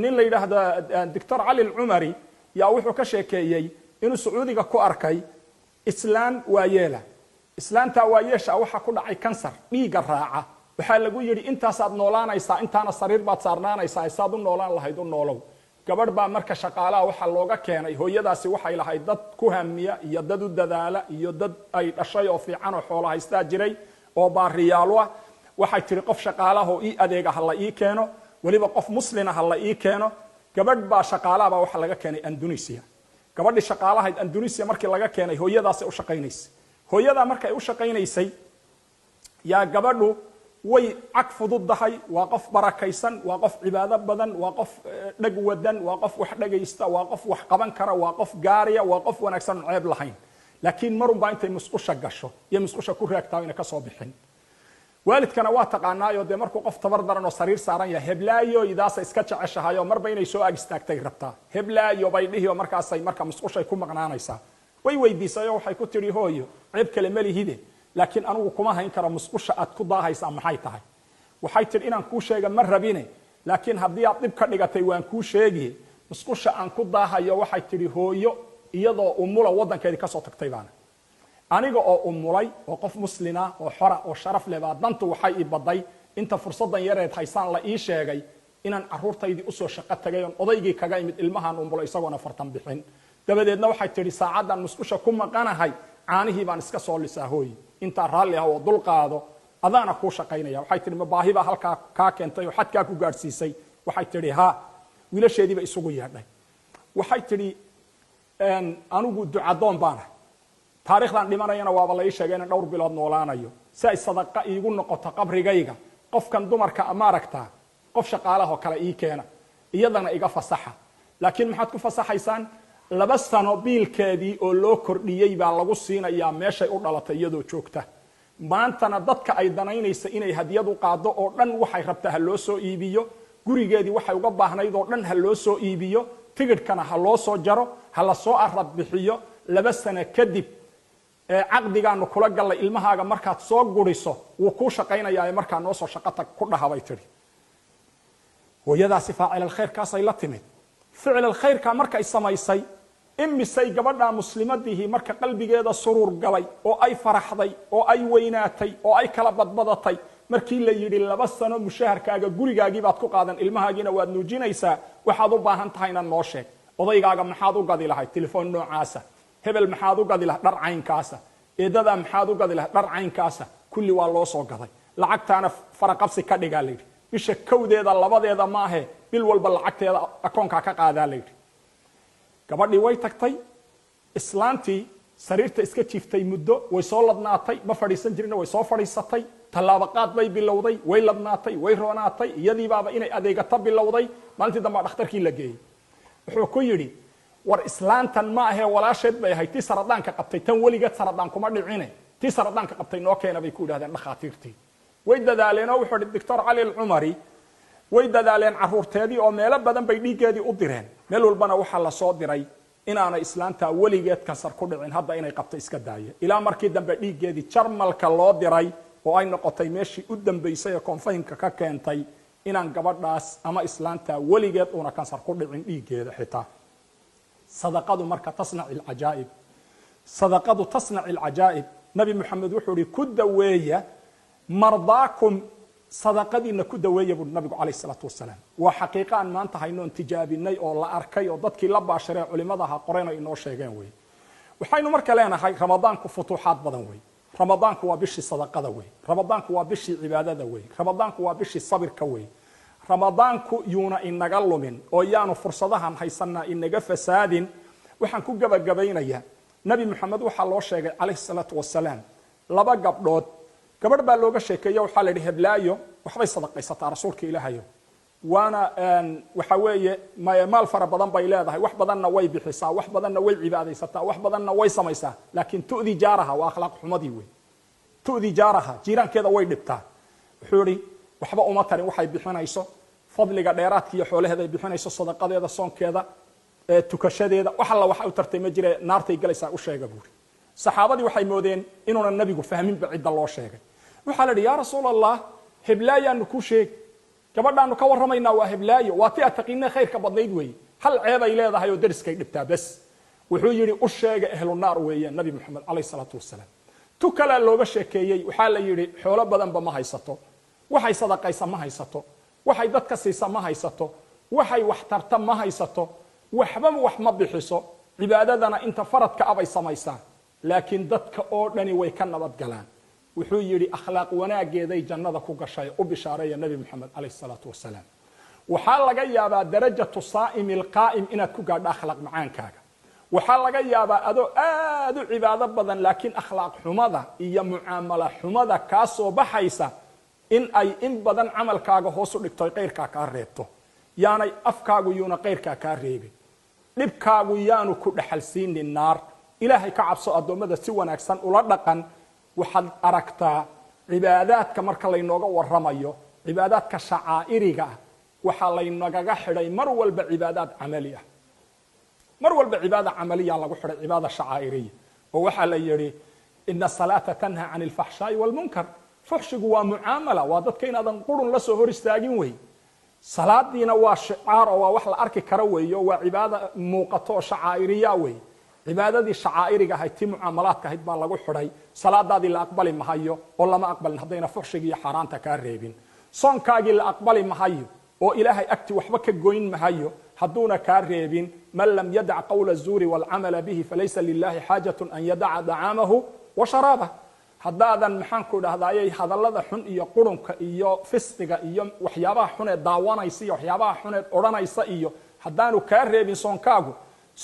nin la yiraahdo Dr. Ali al-Umari yaa wuxuu ka sheekeeyay inuu Sacuudiga ku arkay islaan waayeela islaanta waayeesha waxa ku dhacay kansar dhiiga raaca waxa lagu yiri intaas aad noolaanaysaa intaana sariir baad saarnaanaysaa isaad u noolaan lahayd u noolow gabadh baa marka shaqaalaha waxa looga keenay hooyadaasi waxay lahayd dad ku hamiya iyo dad u dadaala iyo dad ay dhashay oo fiican oo xoolo haysta jiray oo baariyaal waxay tiri qof shaqaalaha oo ii adeega hal la ii keeno waliba qof muslina hal la ii keeno gabadh baa shaqaalaha waxa laga keenay Indonesia gabadhi shaqaalaha Indonesia markii laga keenay hooyadaasi u shaqaynaysay hooyada markay u shaqaynaysay yaa gabadhu way ag fududahay waa qof barakaysan waa qof cibaado badan waa qof dhag wadan waa qof wax dhagaysta waa qof wax qaban kara waa qof gaariya waa qof wanaagsan ceeb lahayn laakiin marun baa intay musqusha gasho iyo musqusha ku raagtaa inay ka soo bixin waalidkana waa taqaanaayo de markuu qof tabar daran oo sariir saaran yahay heblaayo idaasa iska jeceshahay oo marba inay soo ag istaagtay rabtaa heblaayo bay dhihi oo markaasay marka musqushay ku maqnaanaysaa way weydiisay waxay ku tiri hooyo ceeb kale ma lihide laakiin anigu kuma hayn karo musqusha aad ku daahaysaa maxay tahay waxay tiri inaan ku sheega ma rabine laakiin haddii aad dib ka dhigatay waan ku sheegi musqusha aan ku daahayo waxay tiri hooyo iyadoo umula wadankeedii ka soo tagtay baana aniga oo umulay oo qof muslina oo xora oo sharaf leh baa dantu waxay i baday inta fursadan yareed haysan la ii sheegay inaan caruurtaydii u soo shaqo tagay oo odaygii kaga imid ilmahan umulay isagoona fartan bixin dabadeedna waxay tiri saacadan musqusha ku maqanahay caanihii baan iska soo lisaa hooy inta raalli ah oo dul qaado adaana ku shaqaynaya waxay tiri ma baahiba halka ka keentay oo xadka ku gaarsiisay waxay tiri ha wiilasheediiba isugu yeedhay waxay tiri anigu ducadoon baana taariikhdan dhimanayana waaba la ii sheegay in dhowr bilood noolaanayo si ay sadaqa iigu noqoto qabrigayga qofkan dumarka ama aragtaa qof shaqaalaha oo kale ii keena iyadana iga fasaxa laakiin maxaad ku fasaxaysaan 2 sano biilkeedii oo loo kordhiyay baa lagu siinayaa meeshay u dhalatay iyadoo joogta maantana dadka ay danaynaysa inay hadiyad u qaado oo dhan waxay rabtaa ha loo soo iibiyo gurigeedii waxay uga baahnayd oo dhan ha loo soo iibiyo tigidhkana ha loo soo jaro ha la soo arad bixiyo 2 sano kadib caqdigaanu kula galay ilmahaaga markaad soo guriso wuu ku shaqaynayaa markaa noo soo shaqo tag ku dhahabay tiri hooyadaasi faacil alkhayr kaasay la timid ficil alkhayrka markay samaysay imisay gabadha muslimadihi marka qalbigeeda suruur galay oo ay faraxday oo ay weynaatay oo ay kala badbadatay markii la yiri 2 sano mushaharkaaga gurigaagii baad ku qaadan ilmahaagiina waad nuujinaysaa waxaad u baahan tahay inaad noo sheeg odaygaaga maxaad u gadi lahayd telefoon noocaasa hebel maxaad u gadi lahayd dhar caynkaasa eedada maxaad u gadi lahayd dhar caynkaasa kulli waa loo soo gaday lacagtaana faraqabsi ka dhigaa la yiri bisha kowdeeda labadeeda ma ahe bil walba lacagteeda akoonka ka qaadaa la yiri gabadhii way tagtay islaantii sariirta iska jiiftay muddo way soo ladnaatay ma fadhiisan jirina way soo fadhiisatay talaabo qaad bay bilowday way ladnaatay way roonaatay iyadii baaba inay adeegata bilowday maalintii dambe dhakhtarkii la geeyay wuxuu ku yiri war islaantan ma ahe walaasheed bay ahayd tii saradaanka qabtay tan weligeed saradaan kuma dhicine tii saradaanka qabtay noo keena bay ku yiraahdeen dhakhaatiirtii way dadaaleen oo wuxuu Dr. Ali al-Umari way dadaaleen caruurteedii oo meelo badan bay dhiigeedii u direen meel walbana waxa la soo diray inaana islaanta weligeed kansar ku dhicin hadda inay qabto iska daaya ilaa markii dambe dhiigeedii Jarmalka loo diray oo ay noqotay meeshii u dambeysay ee konfaynka ka keentay inaan gabadhaas ama islaanta weligeed una kansar ku dhicin dhiigeeda xitaa sadaqadu marka tasnac al-ajaa'ib sadaqadu tasnac al-ajaa'ib nabi muhammad wuxuu yiri ku daweeya mardaakum sadaqadiina ku daweeya buu nabigu kaleey salaatu wasalaam wa xaqiiqan maanta hayno tijaabinay oo la arkay oo dadkii la baasharay culimadaha qoreen ay noo sheegeen way waxaynu marka leenahay ramadaanku futuuxaad badan way ramadaanku waa bishii sadaqada way ramadaanku waa bishii cibaadada way ramadaanku waa bishii sabirka way ramadaanku yuuna inaga lumin oo yaanu fursadahan haysanaa inaga fasaadin waxaan ku gabagabaynayaa nabi muhammad waxa loo sheegay kaleey salaatu wasalaam 2 gabdhood gabadh baa looga sheekeeyay waxa la yiraahdaa heblaayo waxbay sadaqaysataa rasuulka ilaahayo waana waxa weeye maal fara badan bay leedahay wax badanna way bixisaa wax badanna way cibaadaysataa wax badanna way samaysaa laakiin tu'di jaaraha waa akhlaaq xumadii way tu'di jaaraha jiiraankeeda way dhibtaa wuxuu yiri waxba uma tarin waxay bixinayso fadliga dheeraadka iyo xoolaheeda ay bixinayso sadaqadeeda soonkeeda tukashadeeda wax alla waxa u tartay ma jira naartay galaysaa u sheega buuri saxaabadii waxay moodeen inuuna nabigu fahmin bacida loo sheegay waxa la yiri yaa rasuul allah heblaayaan ku sheeg gabadhaanu ka warramaynaa waa heblaayo waa tii ataqiinna khayrka badnayd weeye hal ceeb ay leedahay oo dariskay dhibtaa bas wuxuu yidhi u sheega ahlu naar weeyaan nabi maxamed calayhi salaatu wasalaam tu kalea looga sheekeeyey waxaa la yidhi xoolo badanba ma haysato waxay sadaqaysa ma haysato waxay dadka siisa ma haysato waxay wax tarta ma haysato waxba wax ma bixiso cibaadadana inta faradka abay samaysaa laakiin dadka oo dhani way ka nabad galaan wuxuu yidhi akhlaaq wanaageeday jannada ku gashay u bishaareeya nabi maxamed calayhi salaatu wasalaam waxaa laga yaabaa darajatu saa'imi alqaa'im inaad ku gaadho akhlaaq macaankaaga waxaa laga yaabaa adoo aad u cibaado badan laakiin akhlaaq xumada iyo mucaamala xumada kaa soo baxaysa in ay in badan camalkaaga hoos u dhigto qayrkaa kaa reebto yaanay afkaagu yuuna qayrkaa kaa reebin dhibkaagu yaanu ku dhaxalsiinin naar ilaahay ka cabso addoommada si wanaagsan ula dhaqan waxaad aragtaa cibaadaadka marka laynooga warramayo cibaadaadka shacaa'iriga ah waxaa laynagaga xidhay mar walba cibaadaad camali ah mar walba cibaada camaliya lagu xidhay cibaada shacaa'iriya oo waxaa la yidhi ina asalaata tanha can alfaxshaa'i waalmunkar fuxshigu waa mucaamala waa dadka inaadan qurun la soo hor istaagin wey salaadiina waa shicaar oo waa wax la arki kara weeyo waa cibaada muuqato oo shacaa'iriya wey cibaadadii shacaa'iriga ahayd tii mucaamalaadka ahayd baa lagu xidhay salaadaadii la aqbali mahayo oo lama aqbalin haddayna fuxshigi iyo xaaraanta kaa reebin soonkaagii la aqbali mahayo oo ilaahay agti waxba ka goyn mahayo hadduuna kaa reebin man lam yadac qawla الzuuri wاlcamala bihi falaysa lilahi xaajaة an yadaca dacaamahu wa sharaabah haddaadan maxaanku dhahdaayay hadallada xun iyo qurunka iyo fisqiga iyo waxyaabaha xuneed daawanaysa iyo waxyaabaha xuneed odhanaysa iyo haddaanu kaa reebin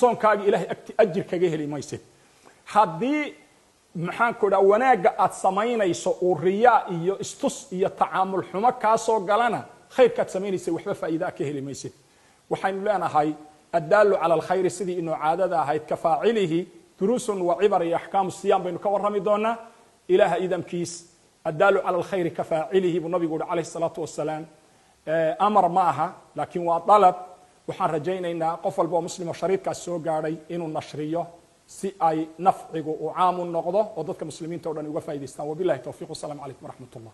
soonkaagi ilahay agti ajir kaga heli maysid haddii maxaanku dhaha wanaagga aad samaynayso uu riyaa iyo istus iyo tacaamul xumo kaa soo galana khayrkaad samaynaysa waxba faa'iidaa ka heli maysid waxaynu leenahay addaalu cala alkhayri sidii inuu caadada ahayd ka faacilihi duruusun wa cibar iyo axkaamu siyaam baynu ka warrami doonaa ilaaha idamkiis addaalu cala alkhayri ka faacilihi buu nabigu uhi calayhi salaatu wasalaam amar ma aha laakiin waa dalab waxaan rajaynaynaa qof walba oo muslimo shariidkaas soo gaadhay inuu nashriyo si ay nafcigu u caam u noqdo oo dadka muslimiinta o dhan uga faa'idaystaan wabillahi tawfiiq wasalaamu calaykum waraxmat ullah